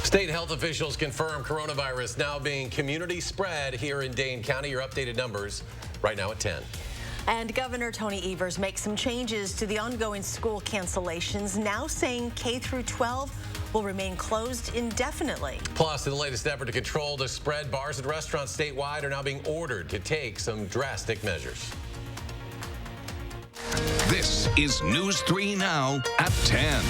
State health officials confirm coronavirus now being community spread here in Dane County. Your updated numbers right now at 10. And Governor Tony Evers makes some changes to the ongoing school cancellations, now saying K through 12 will remain closed indefinitely. Plus, in the latest effort to control the spread, bars and restaurants statewide are now being ordered to take some drastic measures. This is News 3 Now at 10.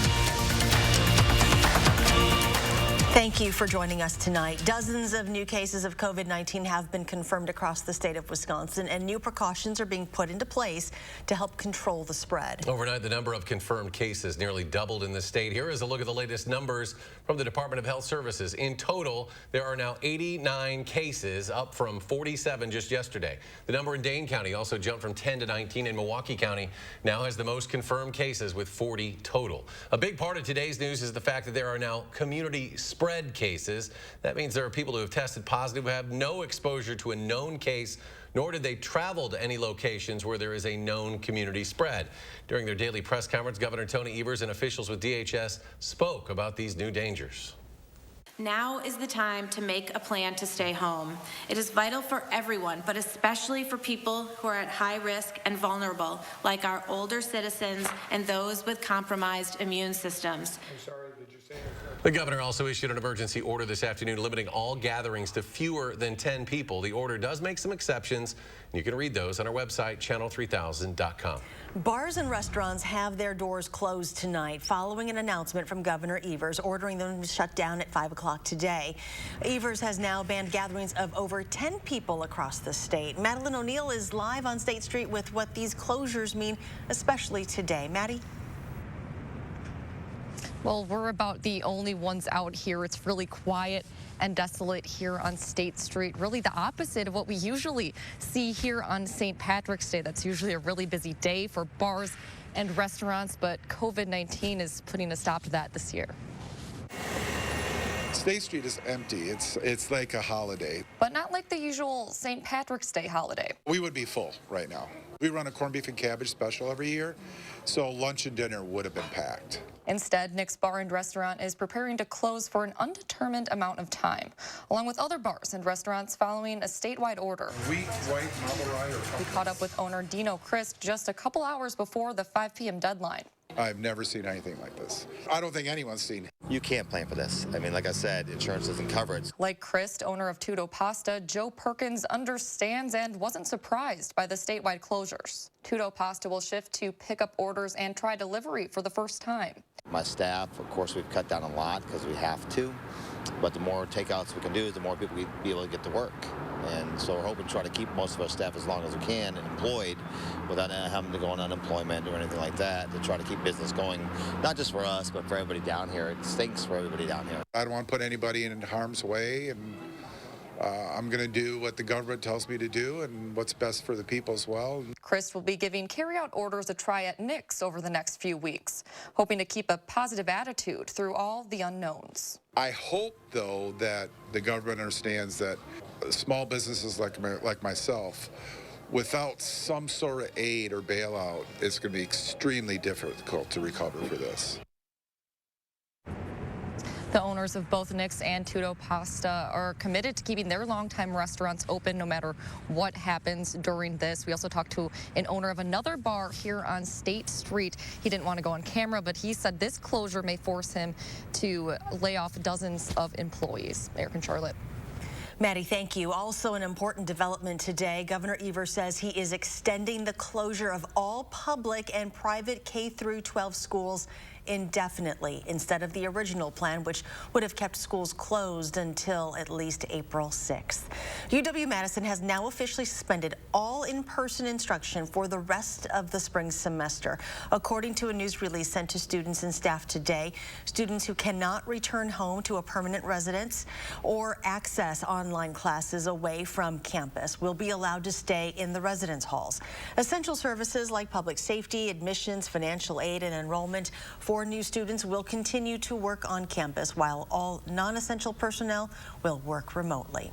Thank you for joining us tonight. Dozens of new cases of COVID-19 have been confirmed across the state of Wisconsin, and new precautions are being put into place to help control the spread. Overnight, the number of confirmed cases nearly doubled in the state. Here is a look at the latest numbers from the Department of Health Services. In total, there are now 89 cases, up from 47 just yesterday. The number in Dane County also jumped from 10 to 19, and Milwaukee County now has the most confirmed cases with 40 total. A big part of today's news is the fact that there are now community spread cases. That means there are people who have tested positive who have no exposure to a known case, nor did they travel to any locations where there is a known community spread. During their daily press conference, Governor Tony Evers and officials with DHS spoke about these new dangers. Now is the time to make a plan to stay home. It is vital for everyone, but especially for people who are at high risk and vulnerable, like our older citizens and those with compromised immune systems. The governor also issued an emergency order this afternoon limiting all gatherings to fewer than 10 people. The order does make some exceptions. You can read those on our website, channel3000.com. Bars and restaurants have their doors closed tonight following an announcement from Governor Evers ordering them to shut down at 5 o'clock today. Evers has now banned gatherings of over 10 people across the state. Madeline O'Neill is live on State Street with what these closures mean, especially today. Maddie? Well, we're about the only ones out here. It's really quiet and desolate here on State Street. Really the opposite of what we usually see here on St. Patrick's Day. That's usually a really busy day for bars and restaurants, but COVID-19 is putting a stop to that this year. State Street is empty. It's like a holiday. But not like the usual St. Patrick's Day holiday. We would be full right now. We run a corned beef and cabbage special every year, so lunch and dinner would have been packed. Instead, Nick's Bar and Restaurant is preparing to close for an undetermined amount of time, along with other bars and restaurants following a statewide order. Wheat, white, marble rye, or We caught up with owner Dino Crisp just a couple hours before the 5 p.m. deadline. I've never seen anything like this. I don't think anyone's seen. You can't plan for this. I mean, like I said, insurance doesn't cover it. Like Christ, owner of Tudo Pasta, Joe Perkins understands and wasn't surprised by the statewide closures. Tudo Pasta will shift to pick up orders and try delivery for the first time. My staff, of course, we've cut down a lot because we have to. But the more takeouts we can do, the more people we be able to get to work. And so we're hoping to try to keep most of our staff as long as we can and employed without having to go on unemployment or anything like that, to try to keep business going, not just for us, but for everybody down here. It stinks for everybody down here. I don't want to put anybody in harm's way, and I'm going to do what the government tells me to do and what's best for the people as well. Chris will be giving carryout orders a try at Nick's over the next few weeks, hoping to keep a positive attitude through all the unknowns. I hope, though, that the government understands that small businesses like myself, without some sort of aid or bailout, it's going to be extremely difficult to recover for this. The owners of both Nick's and Tudo Pasta are committed to keeping their longtime restaurants open no matter what happens during this. We also talked to an owner of another bar here on State Street. He didn't want to go on camera, but he said this closure may force him to lay off dozens of employees. Eric and Charlotte. Maddie, thank you. Also an important development today. Governor Evers says he is extending the closure of all public and private K through 12 schools indefinitely instead of the original plan, which would have kept schools closed until at least April 6th. UW-Madison has now officially suspended all in-person instruction for the rest of the spring semester. According to a news release sent to students and staff today, students who cannot return home to a permanent residence or access online classes away from campus will be allowed to stay in the residence halls. Essential services like public safety, admissions, financial aid, and enrollment for 4 new students will continue to work on campus, while all non-essential personnel will work remotely.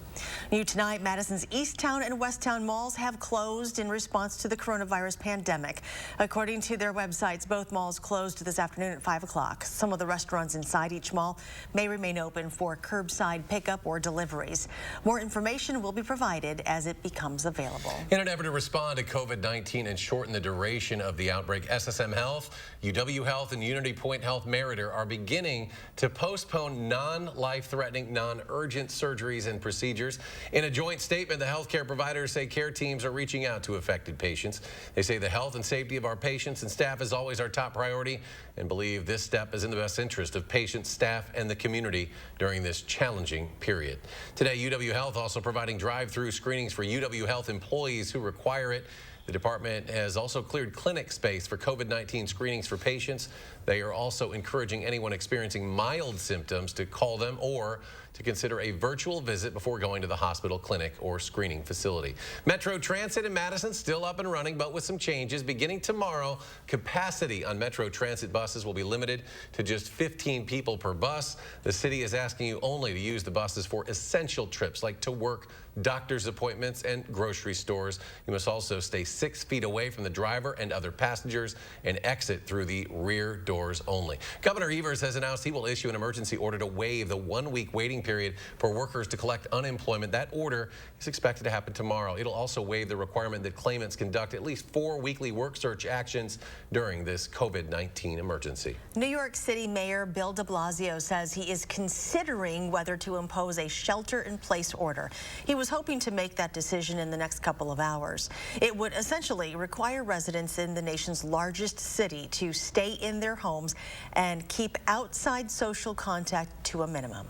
New tonight, Madison's Easttown and Westtown malls have closed in response to the coronavirus pandemic. According to their websites, both malls closed this afternoon at 5 o'clock. Some of the restaurants inside each mall may remain open for curbside pickup or deliveries. More information will be provided as it becomes available. In an effort to respond to COVID-19 and shorten the duration of the outbreak, SSM Health, UW Health, and Unity Point Health Meriter are beginning to postpone non-life-threatening, non-urgent surgeries and procedures. In a joint statement, the healthcare providers say care teams are reaching out to affected patients. They say the health and safety of our patients and staff is always our top priority and believe this step is in the best interest of patients, staff, and the community during this challenging period. Today, UW Health also providing drive-through screenings for UW Health employees who require it. The department has also cleared clinic space for COVID-19 screenings for patients. They are also encouraging anyone experiencing mild symptoms to call them or to consider a virtual visit before going to the hospital, clinic, or screening facility. Metro Transit in Madison still up and running, but with some changes. Beginning tomorrow, capacity on Metro Transit buses will be limited to just 15 people per bus. The city is asking you only to use the buses for essential trips like to work, doctor's appointments, and grocery stores. You must also stay 6 feet away from the driver and other passengers and exit through the rear doors only. Governor Evers has announced he will issue an emergency order to waive the 1-week waiting period for workers to collect unemployment. That order is expected to happen tomorrow. It'll also waive the requirement that claimants conduct at least 4 weekly work search actions during this COVID-19 emergency. New York City Mayor Bill de Blasio says he is considering whether to impose a shelter-in-place order. He was hoping to make that decision in the next couple of hours. It would essentially require residents in the nation's largest city to stay in their homes and keep outside social contact to a minimum.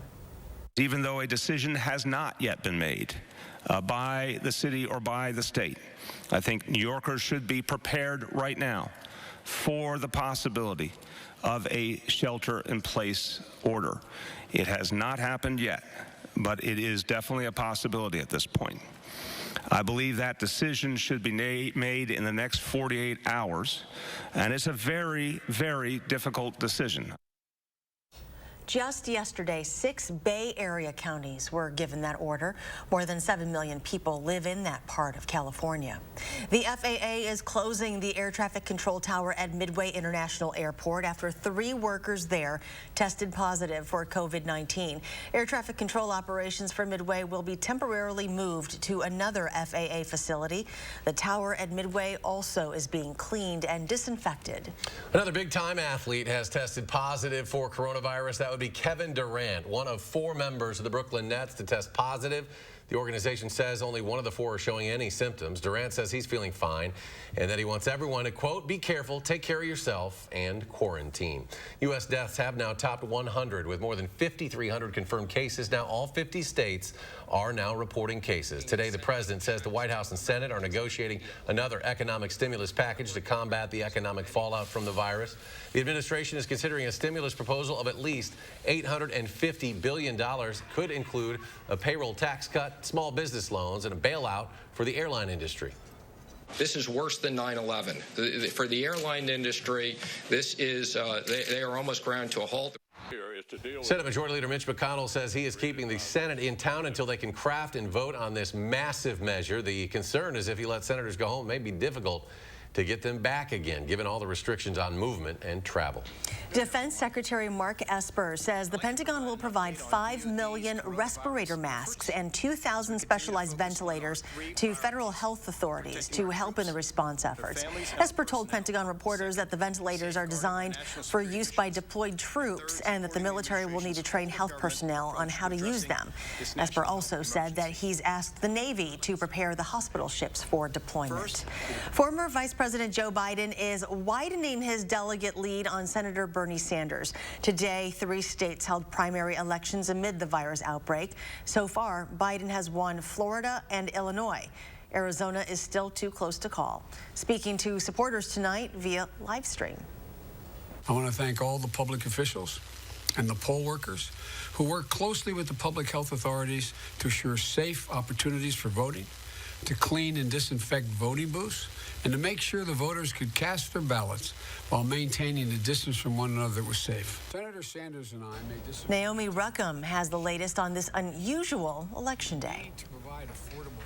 Even though a decision has not yet been made by the city or by the state, I think New Yorkers should be prepared right now for the possibility of a shelter-in-place order. It has not happened yet, but it is definitely a possibility at this point. I believe that decision should be made in the next 48 hours, and it's a very, very difficult decision. Just yesterday, 6 Bay Area counties were given that order. More than 7 million people live in that part of California. The FAA is closing the air traffic control tower at Midway International Airport after 3 workers there tested positive for COVID-19. Air traffic control operations for Midway will be temporarily moved to another FAA facility. The tower at Midway also is being cleaned and disinfected. Another big-time athlete has tested positive for coronavirus. That would be Kevin Durant, one of 4 members of the Brooklyn Nets to test positive. The organization says only one of the 4 are showing any symptoms. Durant says he's feeling fine and that he wants everyone to, quote, be careful, take care of yourself, and quarantine. U.S. deaths have now topped 100 with more than 5,300 confirmed cases. Now all 50 states are now reporting cases. Today, the president says the White House and Senate are negotiating another economic stimulus package to combat the economic fallout from the virus. The administration is considering a stimulus proposal of at least $850 billion. Could include a payroll tax cut, small business loans, and a bailout for the airline industry. This is worse than 9/11. For the airline industry, this is, they are almost ground to a halt. Senate Majority Leader Mitch McConnell says he is keeping the Senate in town until they can craft and vote on this massive measure. The concern is if he lets senators go home, it may be difficult to get them back again, given all the restrictions on movement and travel. Defense Secretary Mark Esper says the Pentagon will provide 5 million respirator masks and 2,000 specialized ventilators to federal health authorities to help in the response efforts. Esper told Pentagon reporters that the ventilators are designed for use by deployed troops and that the military will need to train health personnel on how to use them. Esper also said that he's asked the Navy to prepare the hospital ships for deployment. Former Vice President Joe Biden is widening his delegate lead on Senator Bernie Sanders. Today, 3 states held primary elections amid the virus outbreak. So far, Biden has won Florida and Illinois. Arizona is still too close to call. Speaking to supporters tonight via live stream. I want to thank all the public officials and the poll workers who work closely with the public health authorities to assure safe opportunities for voting. to clean and disinfect voting booths and to make sure the voters could cast their ballots while maintaining the distance from one another that was safe. Senator Sanders and I made this. Naomi Ruckham has the latest on this unusual election day. To provide affordable.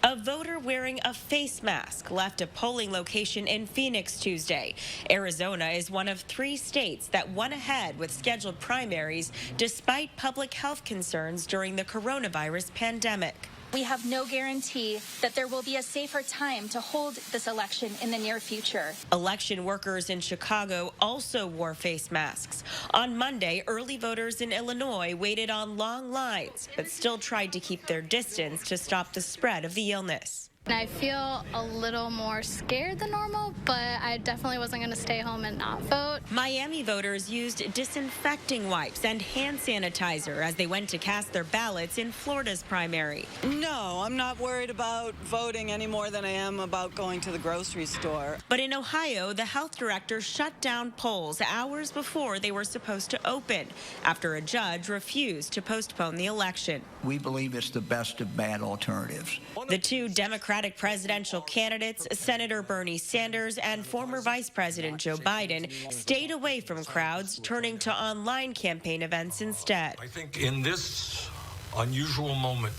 A voter wearing a face mask left a polling location in Phoenix Tuesday. Arizona is one of 3 states that went ahead with scheduled primaries despite public health concerns during the coronavirus pandemic. We have no guarantee that there will be a safer time to hold this election in the near future. Election workers in Chicago also wore face masks. On Monday, early voters in Illinois waited on long lines, but still tried to keep their distance to stop the spread of the illness. I feel a little more scared than normal, but I definitely wasn't going to stay home and not vote. Miami voters used disinfecting wipes and hand sanitizer as they went to cast their ballots in Florida's primary. No, I'm not worried about voting any more than I am about going to the grocery store. But in Ohio, the health director shut down polls hours before they were supposed to open after a judge refused to postpone the election. We believe it's the best of bad alternatives. The 2 Democratic presidential candidates, Senator Bernie Sanders and former Vice President Joe Biden, stayed away from crowds, turning to online campaign events instead. I think in this unusual moment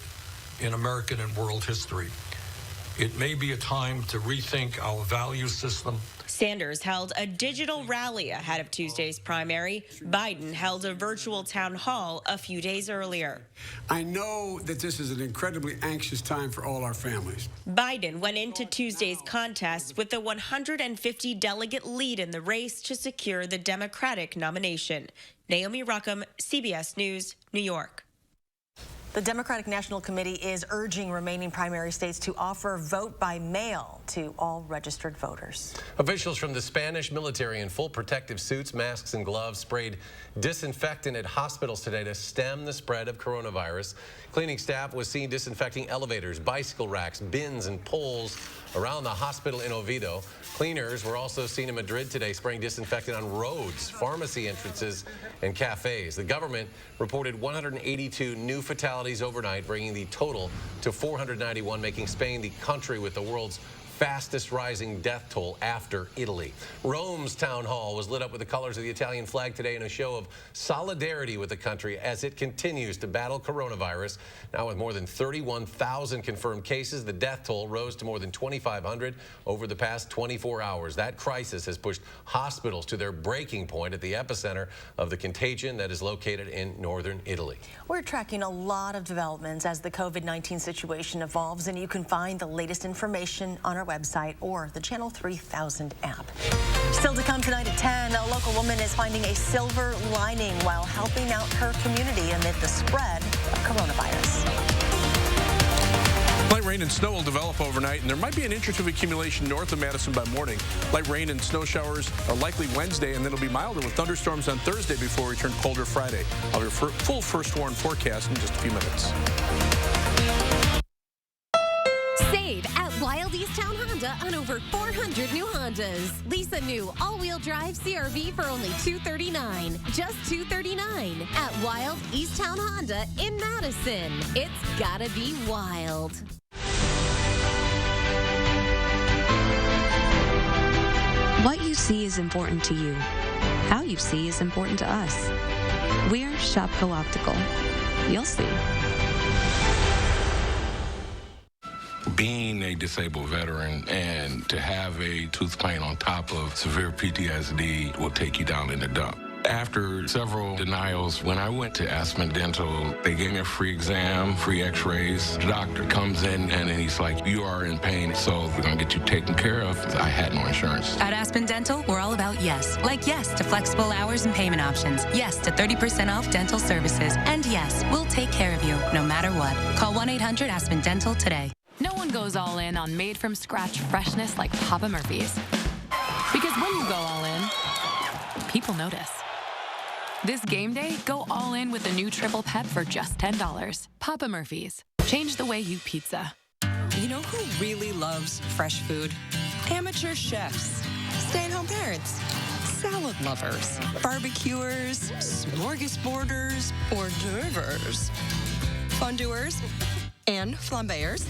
in American and world history, it may be a time to rethink our value system. Sanders held a digital rally ahead of Tuesday's primary. Biden held a virtual town hall a few days earlier. I know that this is an incredibly anxious time for all our families. Biden went into Tuesday's contest with a 150 delegate lead in the race to secure the Democratic nomination. Naomi Ruckham, CBS News, New York. The Democratic National Committee is urging remaining primary states to offer vote by mail to all registered voters. Officials from the Spanish military in full protective suits, masks, and gloves sprayed disinfectant at hospitals today to stem the spread of coronavirus. Cleaning staff was seen disinfecting elevators, bicycle racks, bins, and poles around the hospital in Oviedo. Cleaners were also seen in Madrid today spraying disinfectant on roads, pharmacy entrances, and cafes. The government reported 182 new fatalities overnight, bringing the total to 491, making Spain the country with the world's fastest rising death toll after Italy. Rome's town hall was lit up with the colors of the Italian flag today in a show of solidarity with the country as it continues to battle coronavirus. Now with more than 31,000 confirmed cases, the death toll rose to more than 2,500 over the past 24 hours. That crisis has pushed hospitals to their breaking point at the epicenter of the contagion that is located in northern Italy. We're tracking a lot of developments as the COVID-19 situation evolves, and you can find the latest information on our website or the Channel 3000 app. Still to come tonight at 10, a local woman is finding a silver lining while helping out her community amid the spread of coronavirus. Light rain and snow will develop overnight, and there might be an inch or two of accumulation north of Madison by morning. Light rain and snow showers are likely Wednesday, and then it'll be milder with thunderstorms on Thursday before we turn colder Friday. I'll have your full first warn forecast in just a few minutes. Save at Wild Easttown Honda on over 400 new Hondas. Lease a new all-wheel drive CR-V for only $239. Just $239 at Wild Easttown Honda in Madison. It's gotta be wild. What you see is important to you. How you see is important to us. We're Shopko Optical. You'll see. Being a disabled veteran and to have a tooth pain on top of severe PTSD will take you down in the dump. After several denials, when I went to Aspen Dental, they gave me a free exam, free x-rays. The doctor comes in and he's like, you are in pain, so we're going to get you taken care of. I had no insurance. At Aspen Dental, we're all about yes. Like yes to flexible hours and payment options. Yes to 30% off dental services. And yes, we'll take care of you no matter what. Call 1-800-ASPEN-DENTAL today. No one goes all in on made-from-scratch freshness like Papa Murphy's. Because when you go all in, people notice. This game day, go all in with the new Triple Pep for just $10. Papa Murphy's. Change the way you pizza. You know who really loves fresh food? Amateur chefs, stay-at-home parents, salad lovers, barbecuers, smorgasborders, hors d'oeuvres, fondue-ers, and flambeers,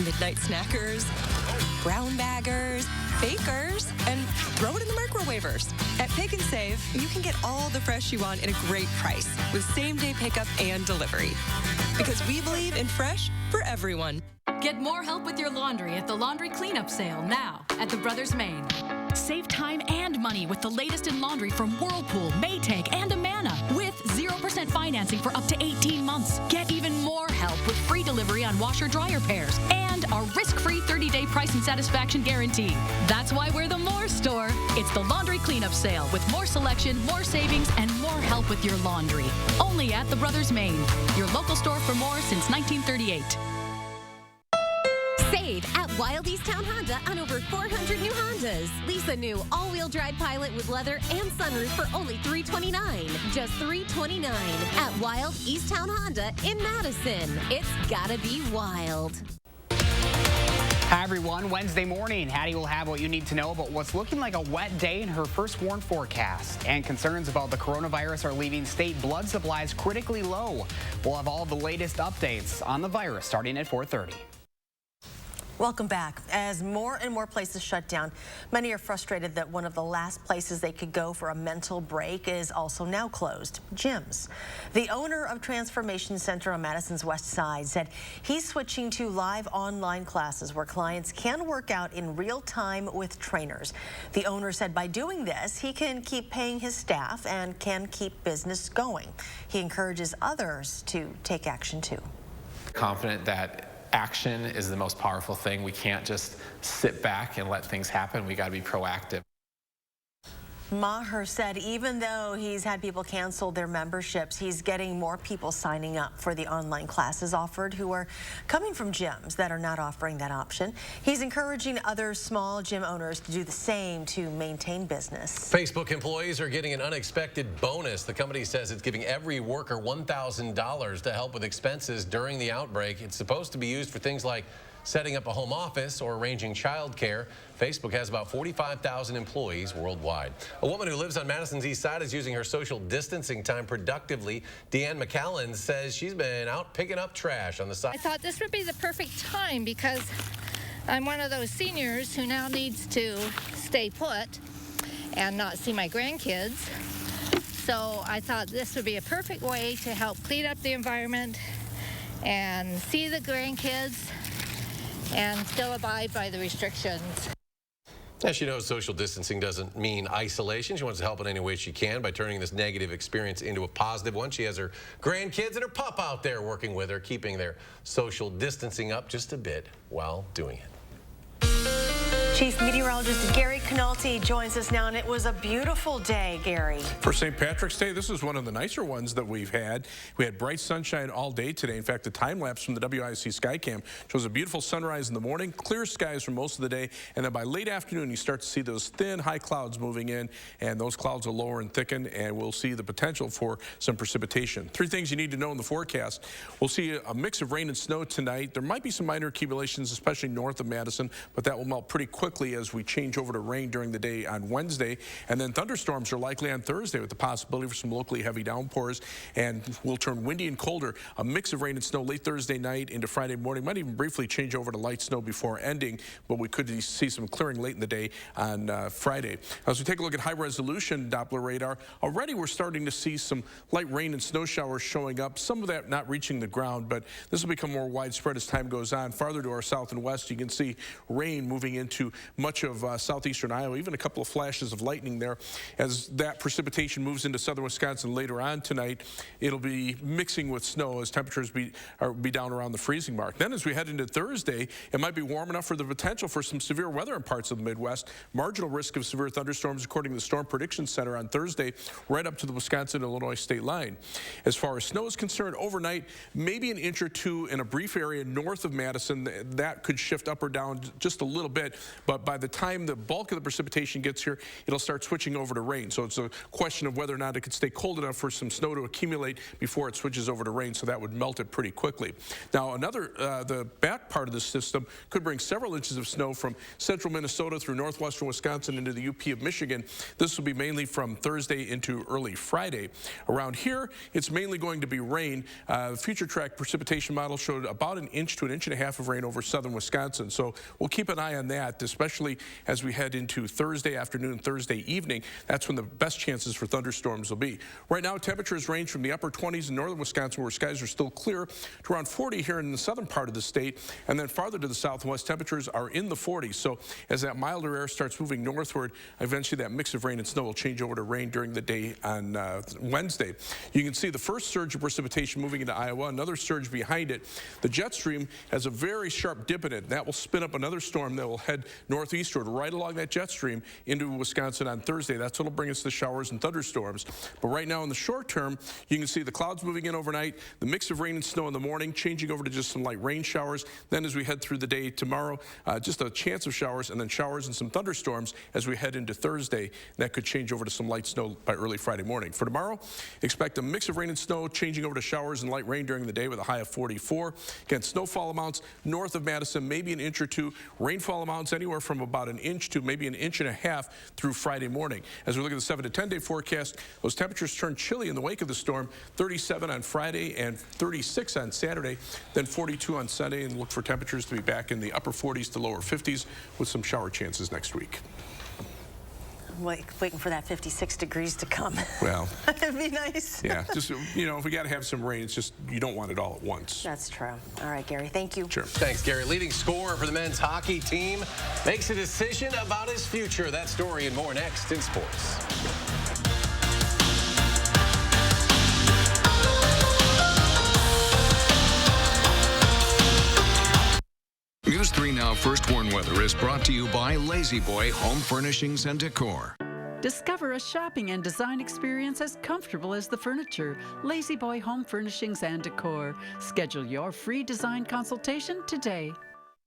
midnight snackers, brown baggers, bakers, and throw it in the microwavers. At Pick and Save, you can get all the fresh you want at a great price with same-day pickup and delivery. Because we believe in fresh for everyone. Get more help with your laundry at the Laundry Cleanup Sale now at the Brothers Maine. Save time and money with the latest in laundry from Whirlpool, Maytag, and Amana with 0% financing for up to 18 months. Get even more help with free delivery on washer-dryer pairs and our risk-free 30-day price and satisfaction guarantee. That's why we're the More Store. It's the Laundry Cleanup Sale with more selection, more savings, and more help with your laundry. Only at the Brothers Maine, your local store for more since 1938. Save at Wild East Town Honda on over 400 new Hondas. Lease a new all-wheel drive Pilot with leather and sunroof for only $329. Just $329 at Wild East Town Honda in Madison. It's gotta be wild. Hi everyone, Wednesday morning. Hattie will have what you need to know about what's looking like a wet day in her first warn forecast. And concerns about the coronavirus are leaving state blood supplies critically low. We'll have all the latest updates on the virus starting at 4:30. Welcome back. As more and more places shut down, many are frustrated that one of the last places they could go for a mental break is also now closed, gyms. The owner of Transformation Center on Madison's West Side said he's switching to live online classes where clients can work out in real time with trainers. The owner said by doing this, he can keep paying his staff and can keep business going. He encourages others to take action too. Confident that action is the most powerful thing. We can't just sit back and let things happen. We got to be proactive. Maher said even though he's had people cancel their memberships, he's getting more people signing up for the online classes offered who are coming from gyms that are not offering that option. He's encouraging other small gym owners to do the same to maintain business. Facebook employees are getting an unexpected bonus. The company says it's giving every worker $1,000 to help with expenses during the outbreak. It's supposed to be used for things like setting up a home office or arranging childcare. Facebook has about 45,000 employees worldwide. A woman who lives on Madison's East Side is using her social distancing time productively. Deanne McCallan says she's been out picking up trash on the side. I thought this would be the perfect time because I'm one of those seniors who now needs to stay put and not see my grandkids. So I thought this would be a perfect way to help clean up the environment and see the grandkids and still abide by the restrictions. As she knows, social distancing doesn't mean isolation. She wants to help in any way she can by turning this negative experience into a positive one. She has her grandkids and her pup out there working with her, keeping their social distancing up just a bit while doing it. Chief Meteorologist Gary Canalti joins us now, and it was a beautiful day, Gary. For St. Patrick's Day, this is one of the nicer ones that we've had. We had bright sunshine all day today. In fact, the time lapse from the WIC Skycam shows a beautiful sunrise in the morning, clear skies for most of the day, and then by late afternoon, you start to see those thin, high clouds moving in, and those clouds will lower and thicken, and we'll see the potential for some precipitation. Three things you need to know in the forecast. We'll see a mix of rain and snow tonight. There might be some minor accumulations, especially north of Madison, but that will melt pretty quickly as we change over to rain during the day on Wednesday. And then thunderstorms are likely on Thursday with the possibility for some locally heavy downpours, and will turn windy and colder. A mix of rain and snow late Thursday night into Friday morning. Might even briefly change over to light snow before ending, but we could see some clearing late in the day on Friday. As we take a look at high resolution Doppler radar, already we're starting to see some light rain and snow showers showing up, some of that not reaching the ground, but this will become more widespread as time goes on. Farther to our south and west, you can see rain moving into much of southeastern Iowa, even a couple of flashes of lightning there. As that precipitation moves into southern Wisconsin later on tonight, it'll be mixing with snow as temperatures be down around the freezing mark. Then as we head into Thursday, it might be warm enough for the potential for some severe weather in parts of the Midwest. Marginal risk of severe thunderstorms according to the Storm Prediction Center on Thursday, right up to the Wisconsin-Illinois state line. As far as snow is concerned, overnight, maybe an inch or two in a brief area north of Madison. That could shift up or down just a little bit, but but by the time the bulk of the precipitation gets here, it'll start switching over to rain. So it's a question of whether or not it could stay cold enough for some snow to accumulate before it switches over to rain, so that would melt it pretty quickly. Now, the back part of the system could bring several inches of snow from central Minnesota through northwestern Wisconsin into the UP of Michigan. This will be mainly from Thursday into early Friday. Around here, it's mainly going to be rain. The future track precipitation model showed about 1 inch to 1.5 inches of rain over southern Wisconsin. So we'll keep an eye on that, especially as we head into Thursday afternoon, Thursday evening. That's when the best chances for thunderstorms will be. Right now, temperatures range from the upper 20s in northern Wisconsin, where skies are still clear, to around 40 here in the southern part of the state. And then farther to the southwest, temperatures are in the 40s. So as that milder air starts moving northward, eventually that mix of rain and snow will change over to rain during the day on Wednesday. You can see the first surge of precipitation moving into Iowa, another surge behind it. The jet stream has a very sharp dip in it. That will spin up another storm that will head northeastward right along that jet stream into Wisconsin on Thursday. That's what will bring us the showers and thunderstorms. But right now in the short term, you can see the clouds moving in overnight, the mix of rain and snow in the morning, changing over to just some light rain showers. Then as we head through the day tomorrow, just a chance of showers, and then showers and some thunderstorms as we head into Thursday. That could change over to some light snow by early Friday morning. For tomorrow, expect a mix of rain and snow changing over to showers and light rain during the day with a high of 44. Again, snowfall amounts north of Madison, maybe 1 inch or 2. Rainfall amounts anywhere from about 1 inch to maybe 1.5 inches through Friday morning. As we look at the 7 to 10 day forecast, those temperatures turn chilly in the wake of the storm. 37 on Friday and 36 on Saturday, then 42 on Sunday, and look for temperatures to be back in the upper 40s to lower 50s with some shower chances next week. Waiting for that 56 degrees to come. Well, that'd be nice. Yeah, just, you know, if we got to have some rain, it's just you don't want it all at once. That's true. All right, Gary, thank you. Sure. Thanks, Gary. Leading scorer for the men's hockey team makes a decision about his future. That story and more next in sports. News 3 Now First Warn Weather is brought to you by Lazy Boy Home Furnishings and Decor. Discover a shopping and design experience as comfortable as the furniture. Lazy Boy Home Furnishings and Decor. Schedule your free design consultation today.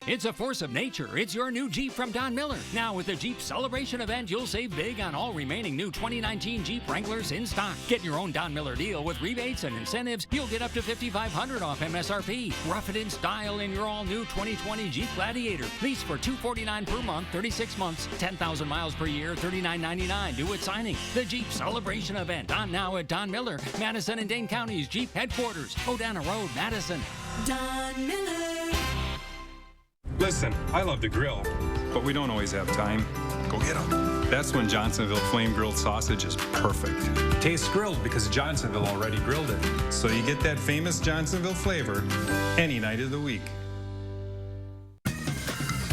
It's a force of nature. It's your new Jeep from Don Miller. Now with the Jeep Celebration event, you'll save big on all remaining new 2019 Jeep Wranglers in stock. Get your own Don Miller deal with rebates and incentives. You'll get up to $5,500 off MSRP. Rough it in style in your all-new 2020 Jeep Gladiator. Lease for $249 per month, 36 months, 10,000 miles per year, $39.99. Due at signing. The Jeep Celebration event on now at Don Miller, Madison and Dane County's Jeep headquarters. Odana Road, Madison. Don Miller. Listen, I love to grill, but we don't always have time. Go get them. That's when Johnsonville Flame Grilled Sausage is perfect. Tastes grilled because Johnsonville already grilled it. So you get that famous Johnsonville flavor any night of the week.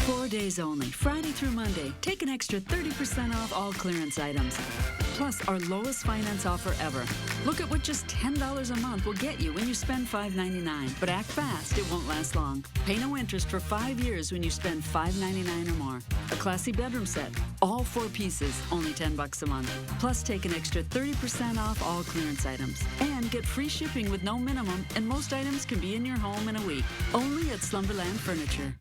4 days only, Friday through Monday. Take an extra 30% off all clearance items. Plus, our lowest finance offer ever. Look at what just $10 a month will get you when you spend $5.99. But act fast, it won't last long. Pay no interest for 5 years when you spend $5.99 or more. A classy bedroom set, all 4 pieces, only $10 a month. Plus, take an extra 30% off all clearance items. And get free shipping with no minimum, and most items can be in your home in a week. Only at Slumberland Furniture.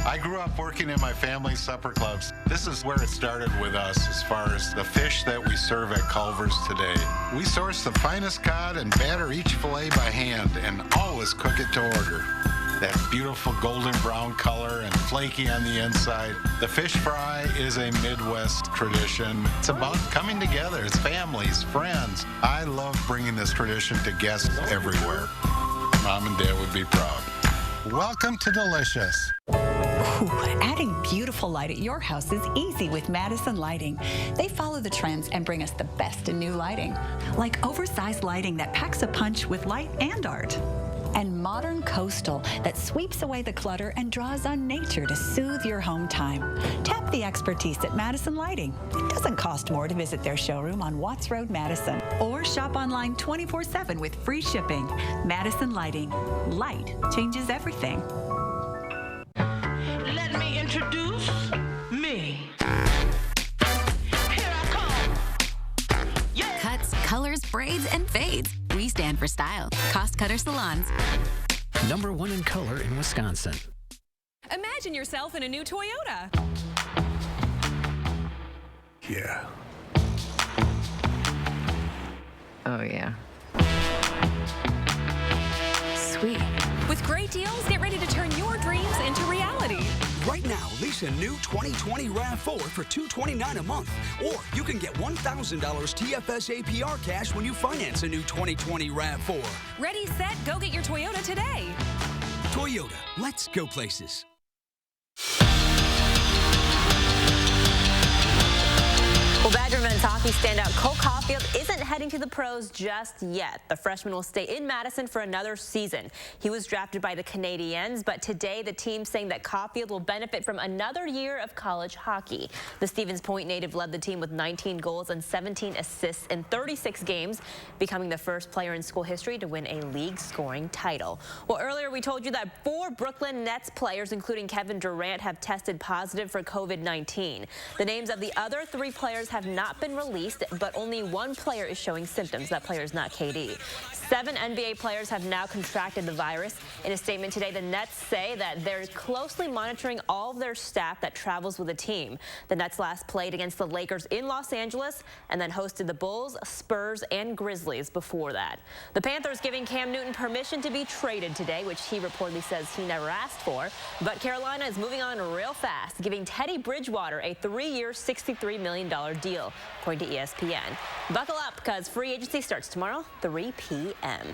I grew up working in my family's supper clubs. This is where it started with us as far as the fish that we serve at Culver's today. We source the finest cod and batter each fillet by hand and always cook it to order. That beautiful golden brown color and flaky on the inside. The fish fry is a Midwest tradition. It's about coming together. It's families, friends. I love bringing this tradition to guests everywhere. Mom and Dad would be proud. Welcome to Delicious. Ooh, adding beautiful light at your house is easy with Madison Lighting. They follow the trends and bring us the best in new lighting, like oversized lighting that packs a punch with light and art. And modern coastal that sweeps away the clutter and draws on nature to soothe your home time. Tap the expertise at Madison Lighting. It doesn't cost more to visit their showroom on Watts Road, Madison, or shop online 24/7 with free shipping. Madison Lighting. Light changes everything. Let me introduce me. Cuts, colors, braids, and fades. We stand for style. Cost Cutter Salons. #1 in color in Wisconsin. Imagine yourself in a new Toyota. Yeah. Oh, yeah. Sweet. With great deals, get ready to turn your dreams into reality. Right now, lease a new 2020 RAV4 for $229 a month. Or you can get $1,000 TFS APR cash when you finance a new 2020 RAV4. Ready, set, go get your Toyota today. Toyota, let's go places. Well, Badger men's hockey standout Cole Caulfield isn't heading to the pros just yet. The freshman will stay in Madison for another season. He was drafted by the Canadiens, but today the team saying that Caulfield will benefit from another year of college hockey. The Stevens Point native led the team with 19 goals and 17 assists in 36 games, becoming the first player in school history to win a league scoring title. Well, earlier we told you that 4 Brooklyn Nets players, including Kevin Durant, have tested positive for COVID-19. The names of the other 3 players have not been released, but only 1 player is showing symptoms. That player is not KD. 7 NBA players have now contracted the virus. In a statement today, the Nets say that they're closely monitoring all of their staff that travels with the team. The Nets last played against the Lakers in Los Angeles and then hosted the Bulls, Spurs, and Grizzlies before that. The Panthers giving Cam Newton permission to be traded today, which he reportedly says he never asked for. But Carolina is moving on real fast, giving Teddy Bridgewater a 3-year, $63 million deal, according to ESPN. Buckle up, because free agency starts tomorrow, 3 p.m.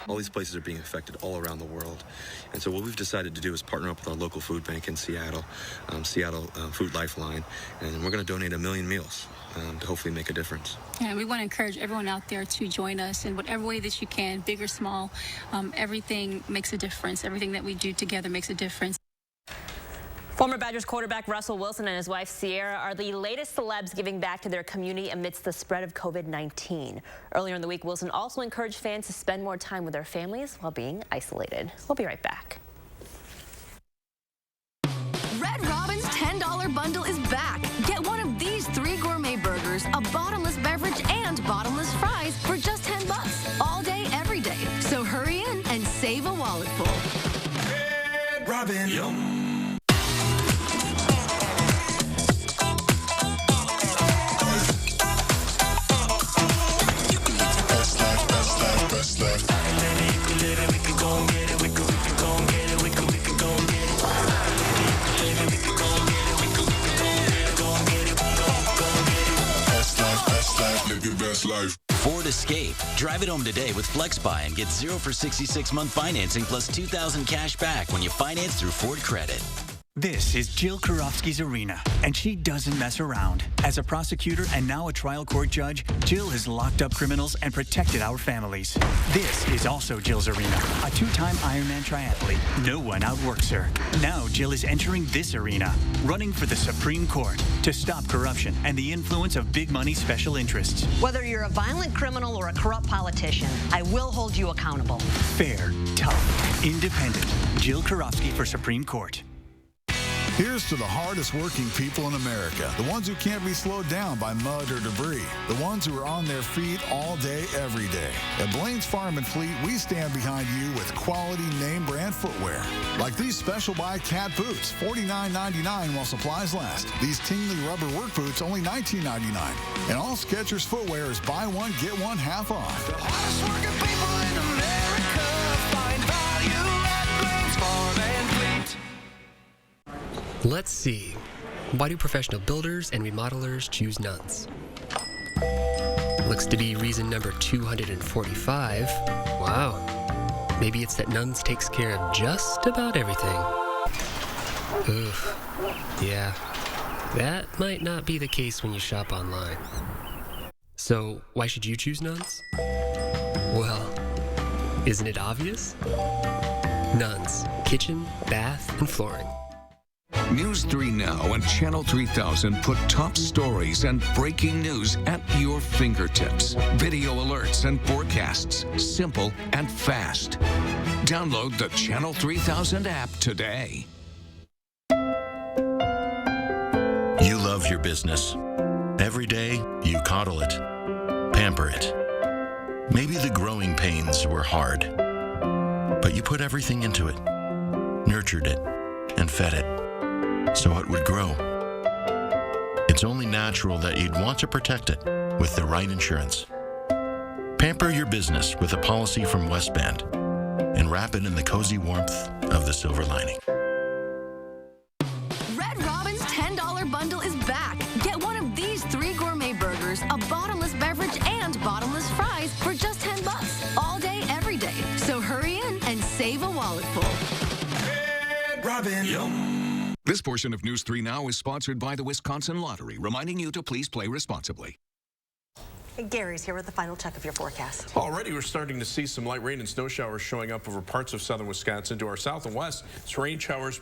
All these places are being affected all around the world. And so what we've decided to do is partner up with our local food bank in Seattle, Seattle Food Lifeline, and we're going to donate 1 million meals to hopefully make a difference. And we want to encourage everyone out there to join us in whatever way that you can, big or small. Everything makes a difference. Everything that we do together makes a difference. Former Badgers quarterback Russell Wilson and his wife Sierra are the latest celebs giving back to their community amidst the spread of COVID-19. Earlier in the week, Wilson also encouraged fans to spend more time with their families while being isolated. We'll be right back. Red Robin's $10 bundle is back. Get one of these 3 gourmet burgers, a bottomless beverage, and bottomless fries for just $10 all day, every day. So hurry in and save a wallet full. Red Robin. Yum. Ford Escape. Drive it home today with FlexBuy and get 0 for 66-month financing plus $2,000 cash back when you finance through Ford Credit. This is Jill Karofsky's arena, and she doesn't mess around. As a prosecutor and now a trial court judge, Jill has locked up criminals and protected our families. This is also Jill's arena, a 2-time Ironman triathlete. No one outworks her. Now Jill is entering this arena, running for the Supreme Court to stop corruption and the influence of big money special interests. Whether you're a violent criminal or a corrupt politician, I will hold you accountable. Fair, tough, independent. Jill Karofsky for Supreme Court. Here's to the hardest working people in America, the ones who can't be slowed down by mud or debris, the ones who are on their feet all day, every day. At Blaine's Farm and Fleet, we stand behind you with quality name brand footwear. Like these Special Buy Cat boots, $49.99 while supplies last. These tingly rubber work boots, only $19.99. And all Skechers footwear is buy one, get one half off. The hardest working people in America find value at Blaine's Farm and Fleet. Let's see. Why do professional builders and remodelers choose Nuns? Looks to be reason number 245. Wow. Maybe it's that Nuns takes care of just about everything. Oof. Yeah. That might not be the case when you shop online. So, why should you choose Nuns? Well, isn't it obvious? Nuns. Kitchen, bath, and flooring. News 3 Now and Channel 3000 put top stories and breaking news at your fingertips. Video alerts and forecasts, simple and fast. Download the Channel 3000 app today. You love your business. Every day, you coddle it, pamper it. Maybe the growing pains were hard, but you put everything into it, nurtured it, and fed it, so it would grow. it's only natural that you'd want to protect it with the right insurance. Pamper your business with a policy from Westband and wrap it in the cozy warmth of the silver lining. Red Robin's $10 bundle is back. Get one of these 3 gourmet burgers, a bottomless beverage, and bottomless fries for just $10 all day, every day. So hurry in and save a wallet full. Red Robin. Yum. This portion of News 3 Now is sponsored by the Wisconsin Lottery, reminding you to please play responsibly. Hey, Gary's here with the final check of your forecast. Already we're starting to see some light rain and snow showers showing up over parts of southern Wisconsin. To our south and west, it's rain showers,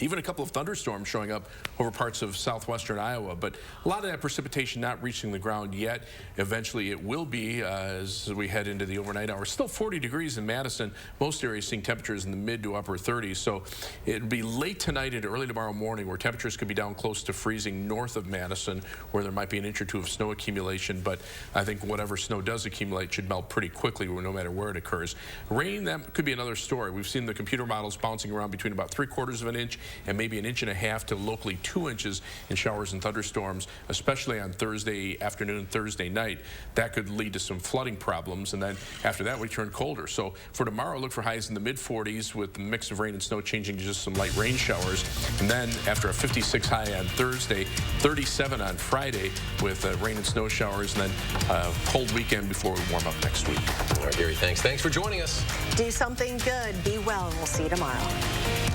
even a couple of thunderstorms showing up over parts of southwestern Iowa. But a lot of that precipitation not reaching the ground yet. Eventually it will be as we head into the overnight hours. Still 40 degrees in Madison. Most areas seeing temperatures in the mid to upper 30s. So it'll be late tonight into early tomorrow morning where temperatures could be down close to freezing north of Madison, where there might be an inch or two of snow accumulation. But I think whatever snow does accumulate should melt pretty quickly no matter where it occurs. Rain, that could be another story. We've seen the computer models bouncing around between about 3/4 of an inch and maybe 1.5 inches to locally 2 inches in showers and thunderstorms, especially on Thursday afternoon, Thursday night. That could lead to some flooding problems, and then after that we turn colder. So for tomorrow, look for highs in the mid-40s with the mix of rain and snow changing to just some light rain showers. And then after a 56 high on Thursday, 37 on Friday with rain and snow showers, and then a cold weekend before we warm up next week. All right, Gary, thanks. Thanks for joining us. Do something good. Be well. We'll see you tomorrow.